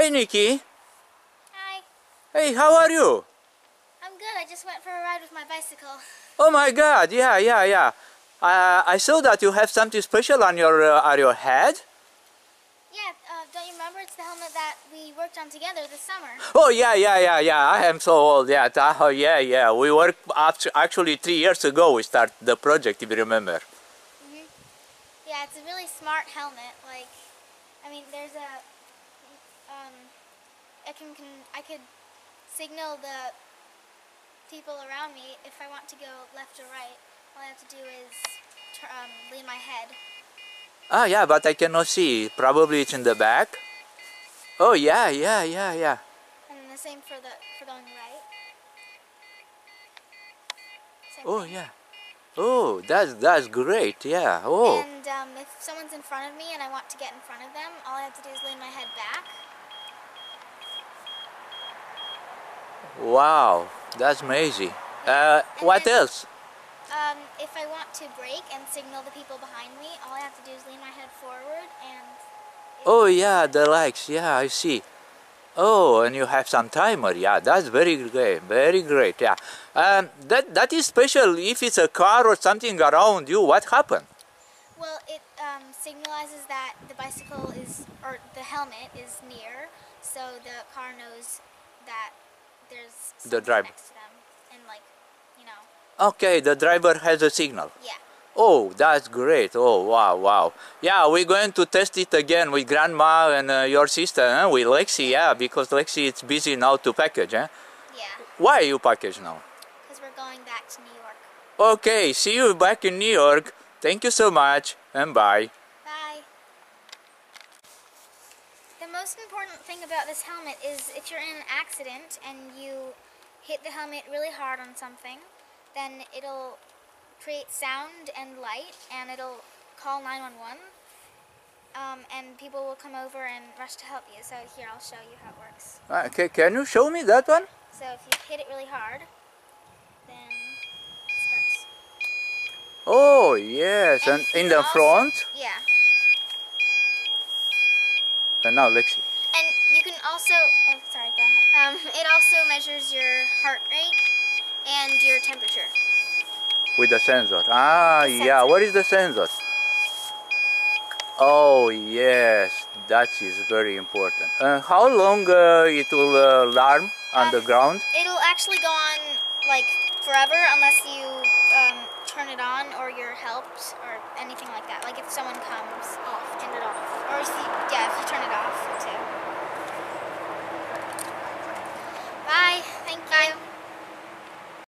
Hey, Nikki. Hi. Hey, how are you? I'm good. I just went for a ride with my bicycle. Oh my God, yeah. I saw that you have something special on your head. Yeah, don't you remember? It's the helmet that we worked on together this summer. Oh yeah. I am so old. Yeah, yeah. We worked actually 3 years ago. We started the project, if you remember. Yeah, it's a really smart helmet. Like, I mean, there's a, I could signal the people around me if I want to go left or right. All I have to do is lean my head. Ah, yeah, but I cannot see. Probably it's in the back. Oh yeah. And the same for the on the right. Same Oh thing. yeah. Oh, that's great. Yeah. Oh. And if someone's in front of me and I want to get in front of them, all I have to do is lean my head back. Wow, that's amazing. And What then, else? if I want to brake and signal the people behind me, all I have to do is lean my head forward and... Oh yeah, the lights. Yeah, I see. Oh, and you have some timer. Yeah, that's very great. Very great. Yeah. That is special. If it's a car or something around you, what happened? Well, it signalizes that the bicycle is, or the helmet is near, so the car knows that there's The someone driver. next to them, and like, you know. Okay, the driver has a signal. Yeah. Oh, that's great. Oh, wow. Yeah, we're going to test it again with Grandma and your sister, with Lexi, yeah, because Lexi is busy now to package, eh? Yeah. Why you package now? Because we're going back to New York. Okay, see you back in New York. Thank you so much, and bye. Bye. The most important thing about this helmet is if you're in an accident and you hit the helmet really hard on something, then it'll create sound and light, and it'll call 911, and people will come over and rush to help you. So here, I'll show you how it works. Okay, can you show me that one? So if you hit it really hard, then it starts. Oh, yes, and you in can the also, front. yeah. And now, Lexi. And you can also, oh sorry, go ahead. It also measures your heart rate and your temperature. With the sensor. Ah, The yeah, sensor. what is the sensor? Oh, yes, that is very important. How long it will alarm on the ground? It'll actually go on like forever unless you turn it on or you're helped or anything like that. Like if someone comes off, turn it off. Or if you turn it off too.